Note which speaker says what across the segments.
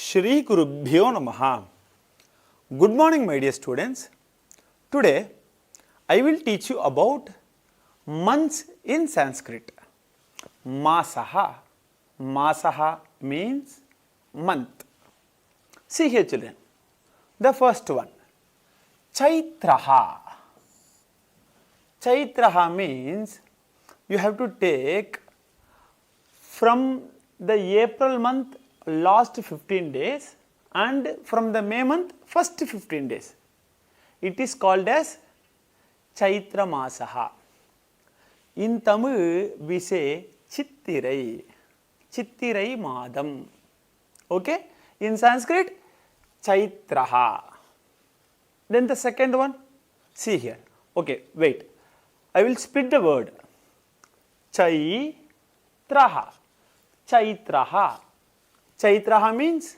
Speaker 1: Shri Gurubhyo Namaha. Good morning, my dear students. Today, I will teach you about months in Sanskrit. Masaha. Masaha means month. See here, children. The first one, Chaitraha. Chaitraha means you have to take from the April month last 15 days and from the May month first 15 days. It is called as Chaitra Masaha. In Tamil we say Chittirai. Chittirai Madam. Okay? In Sanskrit, Chaitraha. Then the second one, see here. Okay, wait. I will split the word. Chaitraha. Chaitraha. Chaitraha means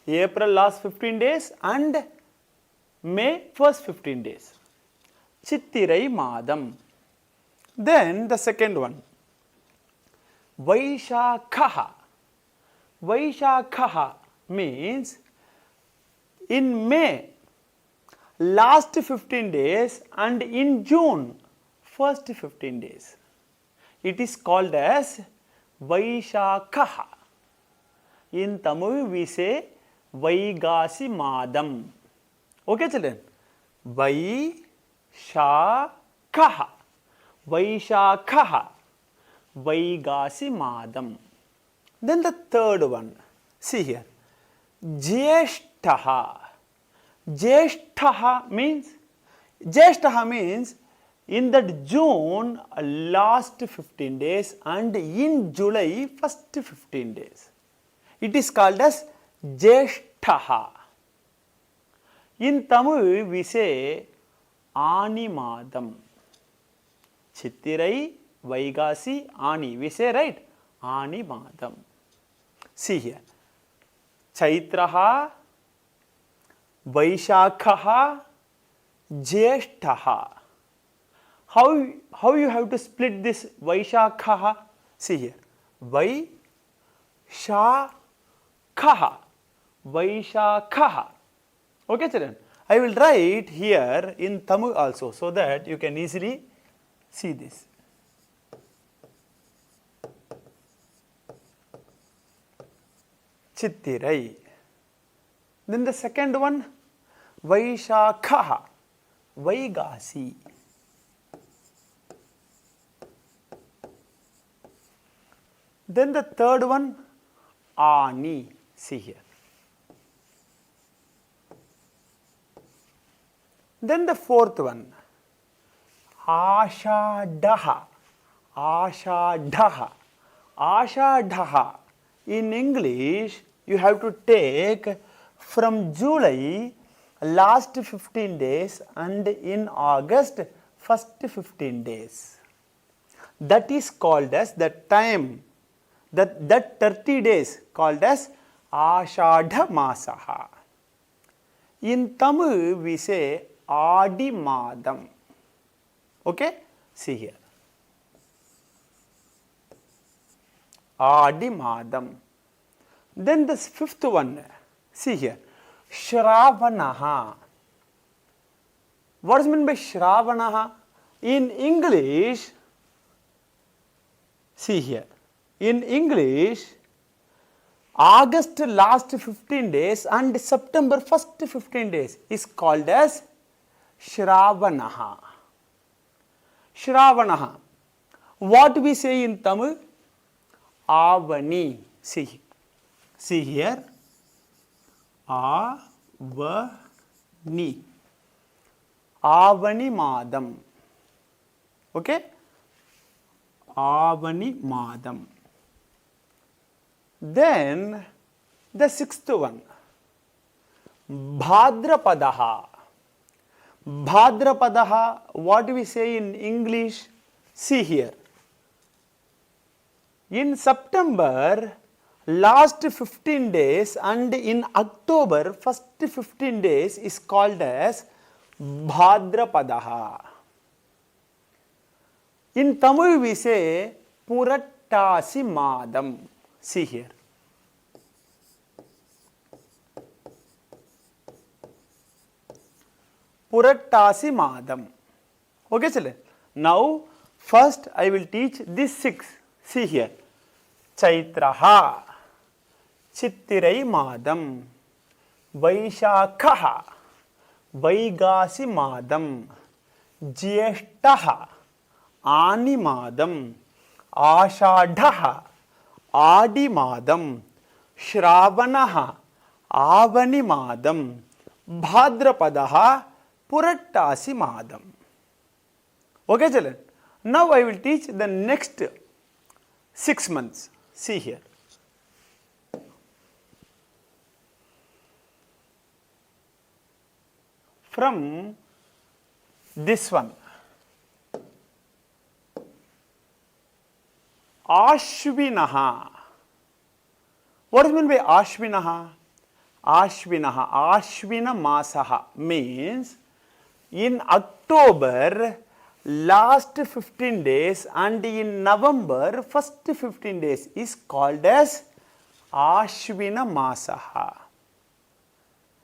Speaker 1: April last 15 days and May first 15 days. Chittirai Madam. Then the second one, Vaishakhaha. Vaishakhaha means in May last 15 days and in June first 15 days. It is called as Vaishakhaha. In Tamil we say Vaigasi Madam. Okay, children? Vaishakhaha. Vaishakhaha. Vaigasi Madam. Then the third one. See here. Jeshtaha. Jeshtaha means in that June last 15 days and in July first 15 days. It is called as Jeshtaha. In Tamil we say Ani Madam. Chittirai, Vaigasi, Ani. We say right? Ani Madam. See here. Chaitraha, Vaishakhaha, Jeshtaha. How you have to split this Vaishakhaha? See here. Vaishakhaha. Vaishakhaha. Okay, children? I will write here in Tamil also so that you can easily see this. Chittirai. Then the second one, Vaishakhaha. Vaigasi. Then the third one, Ani. See here. Then the fourth one, Ashadaha. Ashadaha. Ashadaha. In English, you have to take from July last 15 days and in August first 15 days. That is called as the time, that 30 days called as Ashadha Masaha. In Tamil we say Adi Madam. Okay? See here. Adi Madam. Then this fifth one, see here. Shravanaha. What is meant by Shravanaha? In English, see here. In English, August last 15 days and September first 15 days is called as Shravanaha. Shravanaha. What we say in Tamil? Avani. See here. Avani. Avani Madam. Okay? Avani Madam. Then the sixth one, Bhadrapadaha. Bhadrapadaha, what we say in English? See here. In September, last 15 days and in October, first 15 days is called as Bhadrapadaha. In Tamil we say Purattasi Madam. See here. Purattasi Madam. Okay, children. Now, first I will teach these 6. See here. Chaitraha, Chittirai Madam, Vaishakha, Vaigasi Madam, Jyeshtaha, Ani Madam, Ashadhaha, Adi Madam, Shravanaha, Avani Madam, Bhadrapadaha, Purattasi Madam. Okay, children. Now I will teach the next 6 months. See here. From this one, Ashvinaha. What is meant by Ashvinaha? Ashvinaha, Ashvina Masaha means in October last 15 days and in November first 15 days is called as Ashvina Masaha.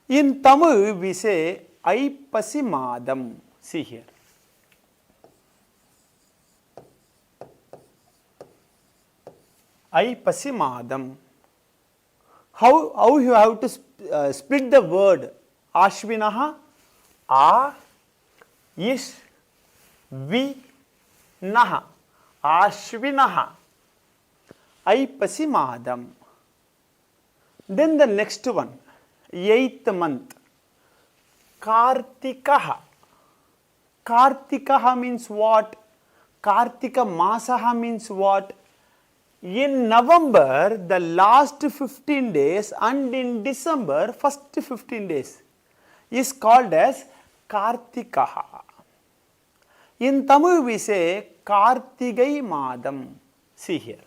Speaker 1: In Tamil we say Aipasi Madam. See here. Aipasi Madam. How you have to split the word Ashvinaha? A, Ish, Vi, Naha. Ashvinaha. Aipasi Madam. Then the next one, 8th month, Kartikaha. Kartikaha means what? Kartika Masaha means what? In November, the last 15 days and in December, first 15 days is called as Kartikaha. In Tamil we say Kartigai Madam. See here.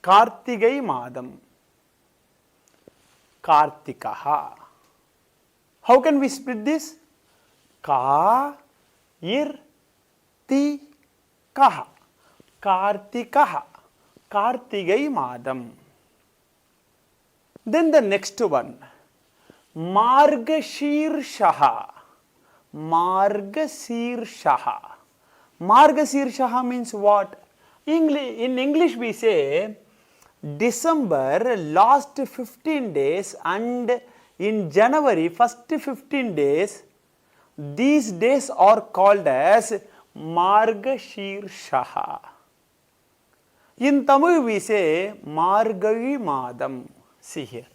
Speaker 1: Kartigai Madam. Kartikaha. How can we split this? Ka, Ir, Ti, Kaha. Kartikaha. Kartigai Madam. Then the next one, Margashirshaha. Margashirshaha. Margashirshaha means what? In English we say December last 15 days and in January first 15 days. These days are called as Margashirshaha. In Tamil we say Margai Madam. See here.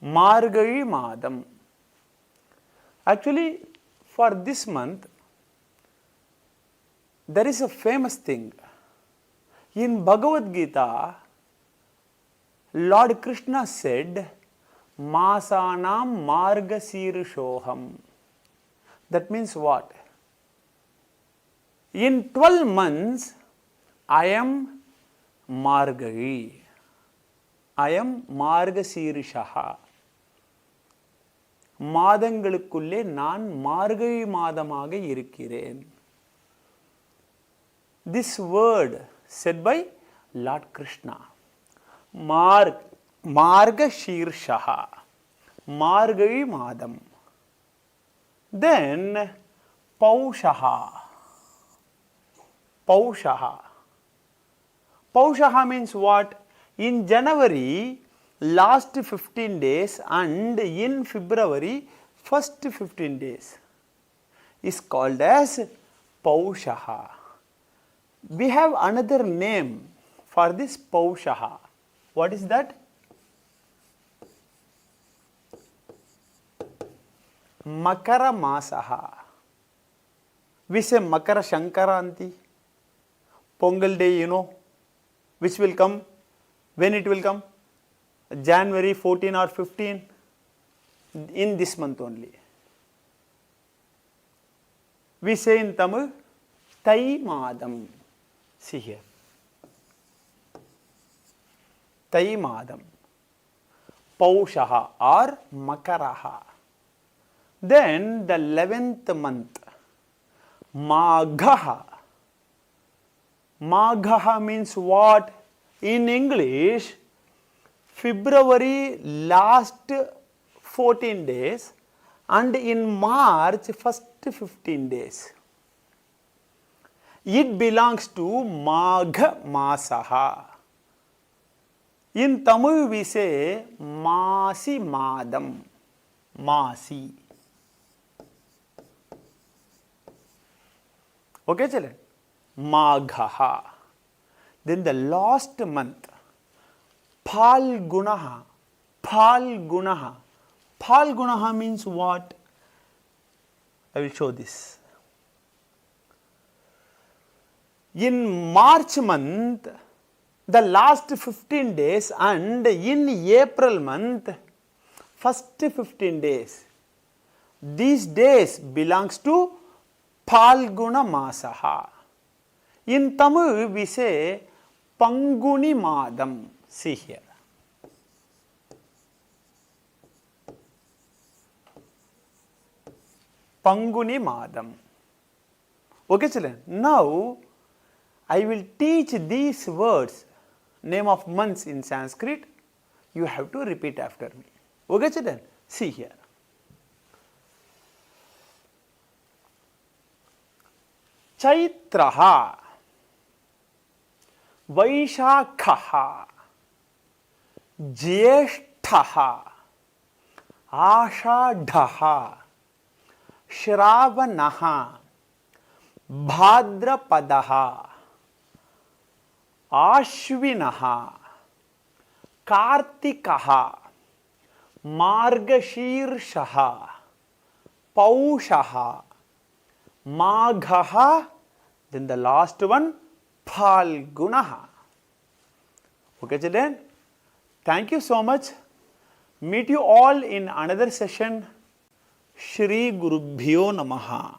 Speaker 1: Margai Madam. Actually, for this month, there is a famous thing. In Bhagavad Gita, Lord Krishna said, Masanam Margashirshoham. That means what? In 12 months, I am Margai. I am Margashirshaha. மாதங்களுக்குள்ளே நான் மார்கழி மாதமாக இருக்கிறேன். This word said by Lord Krishna. Margashirshaha. Margazhi Madam. Then Paushaha. Paushaha. Paushaha means what? In January, last 15 days and in February, first 15 days is called as Paushaha. We have another name for this Paushaha. What is that? Makara Masaha. We say Makara Shankaranti. Pongal day, you know, which will come. When it will come? January 14 or 15. In this month only. We say in Tamil, Thai Madam. See here. Thai Madam. Paushaha or Makaraha. Then the 11th month. Magha. Magha means what? In English, February last 14 days and in March first 15 days. It belongs to Magha Masaha. In Tamil we say Masi Madam. Masi. Okay, children? Magha. Then the last month, Phalgunaha. Phalgunaha. Phalgunaha means what? I will show this. In March month, the last 15 days, and in April month, first 15 days. These days belongs to Phalguna Masaha. In Tamil we say Panguni Madam. See here. Panguni Madam. Okay, children. Now I will teach these words, name of months in Sanskrit. You have to repeat after me. Okay, children? See here. Chaitraha, Vaishakhaha, Jyeshthaha, Ashadhaha, Shravanaha, Bhadrapadaha, Ashvinaha, Kartikaha, Margashirshaha, Paushaha, Maghaha, then the last one, Phalgunaha. Okay, children? Thank you so much. Meet you all in another session. Shri Gurubhyo Namaha.